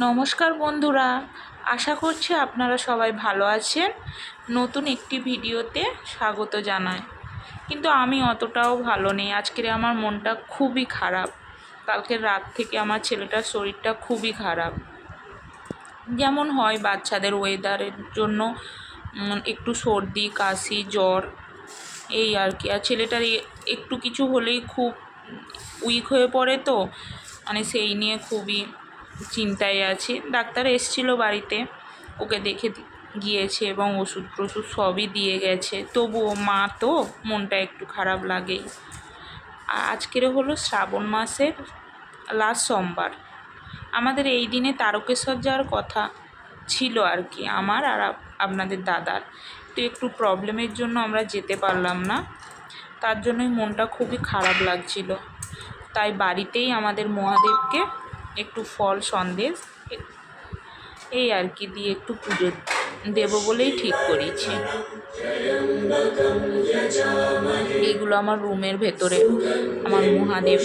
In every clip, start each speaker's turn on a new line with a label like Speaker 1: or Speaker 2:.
Speaker 1: নমস্কার বন্ধুরা, আশা করছি আপনারা সবাই ভালো আছেন। নতুন একটি ভিডিওতে স্বাগত জানাই। কিন্তু আমি অতটাও ভালো নেই। আজকের আমার মনটা খুবই খারাপ। কালকের রাত থেকে আমার ছেলেটার শরীরটা খুবই খারাপ। যেমন হয় বাচ্চাদের ওয়েদারের জন্য একটু সর্দি, কাশি, জ্বর, এই আর কি। আর ছেলেটার একটু কিছু হলেই খুব উইক হয়ে পড়ে, তো সেই নিয়ে খুবই চিন্তায় আছি। ডাক্তার এসেছিল বাড়িতে, ওকে দেখে গিয়েছে এবং ওষুধ টষুধ সবই দিয়ে গেছে। তবুও মা তো মনটা একটু খারাপ লাগেই। আজকের হলো শ্রাবণ মাসের লাস্ট সোমবার। আমাদের এই দিনে তারকেশ্বর যাওয়ার কথা ছিল আর কি, আমার আর আপনাদের দাদার। তো একটু প্রবলেমের জন্য আমরা যেতে পারলাম না, তার জন্যই মনটা খুবই খারাপ লাগছিল। তাই বাড়িতেই আমাদের মহাদেবকে একটু ফল সন্দেশ এই আর কি দিয়ে একটু পুজো দেব বলেই ঠিক করেছি। এইগুলো আমার রুমের ভেতরে আমার মহাদেব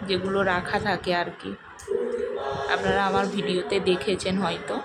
Speaker 1: যেগুলো রাখা থাকে আর কি, আপনারা আমার ভিডিওতে দেখেছেন হয়তো।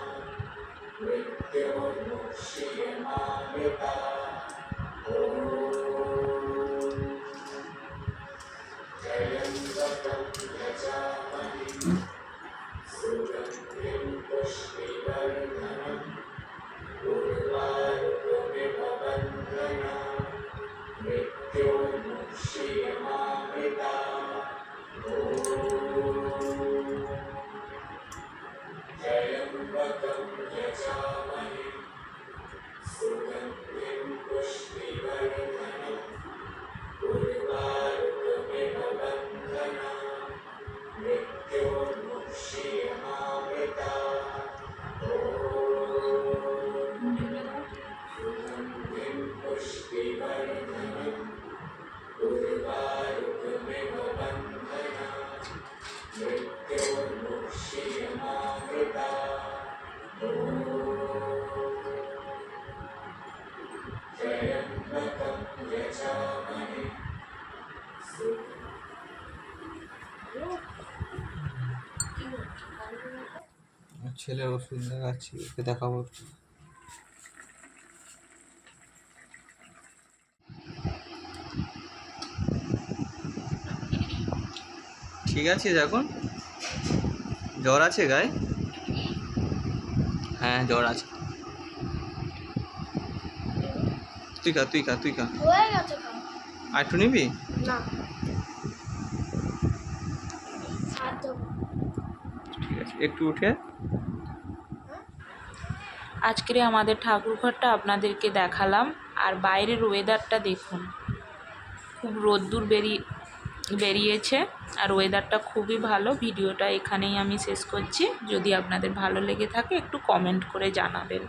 Speaker 2: ছেলের ওষুধ দেখাচ্ছি, ওকে দেখাবো। ঠিক আছে, এখন জ্বর আছে গায়ে? হ্যাঁ জ্বর আছে। তুই খা আর একটু নিবি? ঠিক আছে, একটু উঠে।
Speaker 1: আজকের আমাদের ঠাকুরঘরটা আপনাদেরকে দেখালাম। আর বাইরের ওয়েদারটা দেখুন, খুব রোদ্দুর বেরিয়েছে আর ওয়েদারটা খুবই ভালো। ভিডিওটা এখানেই আমি শেষ করছি। যদি আপনাদের ভালো লেগে থাকে একটু কমেন্ট করে জানাবেন।